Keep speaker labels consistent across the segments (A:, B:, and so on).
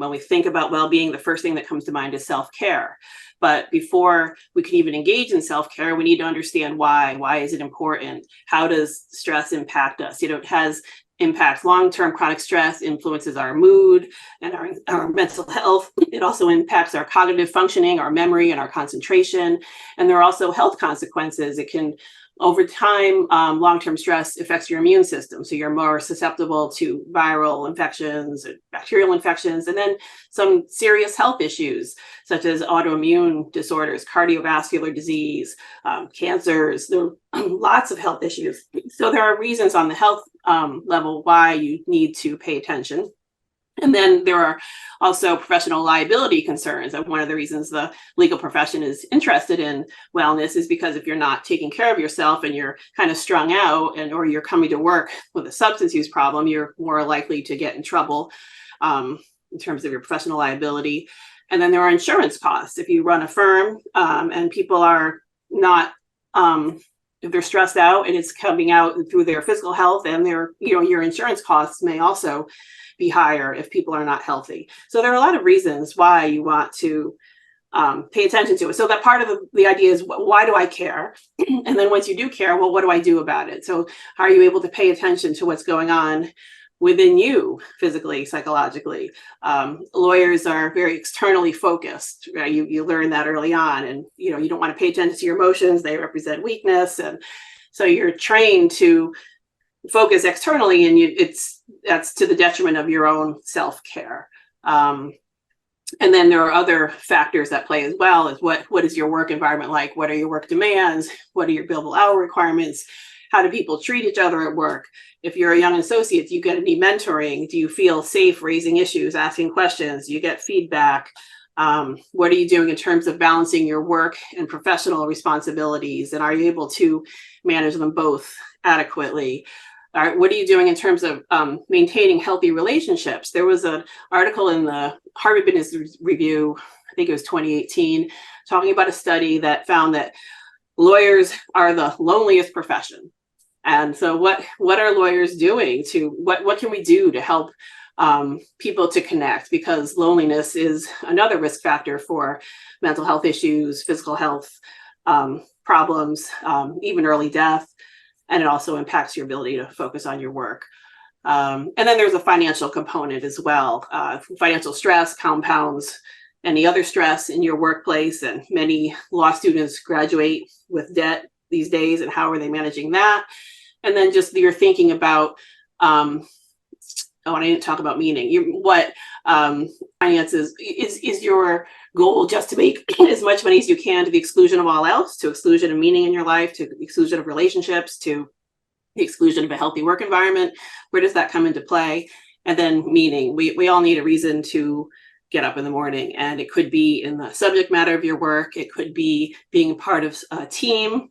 A: When we think about well-being, the first thing that comes to mind is self-care. But before we can even engage in self-care, we need to understand why. Why is it important? How does stress impact us? It has impacts. Long-term chronic stress influences our mood and our mental health. It also impacts our cognitive functioning, our memory, and our concentration. And there are also health consequences. It can, over time, long-term stress affects your immune system. So you're more susceptible to viral infections, bacterial infections, and then some serious health issues, such as autoimmune disorders, cardiovascular disease, cancers. There are lots of health issues. So there are reasons on the health level why you need to pay attention. And then there are also professional liability concerns. And one of the reasons the legal profession is interested in wellness is because if you're not taking care of yourself and you're kind of strung out or you're coming to work with a substance use problem, you're more likely to get in trouble in terms of your professional liability. And then there are insurance costs. If you run a firm and people are not, if they're stressed out and it's coming out through their physical health, and your insurance costs may also be higher if people are not healthy. So there are a lot of reasons why you want to pay attention to it. So that part of the idea is, why do I care? And then once you do care, well, what do I do about it? So how are you able to pay attention to what's going on within you, physically, psychologically? Lawyers are very externally focused. Right? You learn that early on, and you don't want to pay attention to your emotions. They represent weakness, and so you're trained to focus externally, and that's to the detriment of your own self-care. And then there are other factors that play as well, as what is your work environment like? What are your work demands? What are your billable hour requirements? How do people treat each other at work? If you're a young associate, do you get any mentoring? Do you feel safe raising issues, asking questions? Do you get feedback? What are you doing in terms of balancing your work and professional responsibilities? And are you able to manage them both adequately? All right, what are you doing in terms of maintaining healthy relationships? There was an article in the Harvard Business Review, I think it was 2018, talking about a study that found that lawyers are the loneliest profession. And so what are lawyers doing what can we do to help people to connect? Because loneliness is another risk factor for mental health issues, physical health problems, even early death. And it also impacts your ability to focus on your work. And then there's a financial component as well. Financial stress compounds any other stress in your workplace, and many law students graduate with debt these days, and how are they managing that? And then just you're thinking about, I didn't talk about meaning. Finances, is your goal just to make as much money as you can to the exclusion of all else, to exclusion of meaning in your life, to the exclusion of relationships, to the exclusion of a healthy work environment? Where does that come into play? And then meaning. We all need a reason to get up in the morning, and it could be in the subject matter of your work. It could be being part of a team,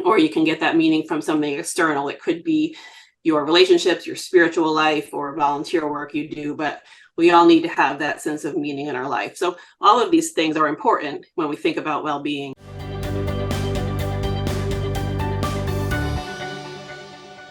A: or you can get that meaning from something external. It could be your relationships, your spiritual life, or volunteer work you do, but we all need to have that sense of meaning in our life. So all of these things are important when we think about well-being.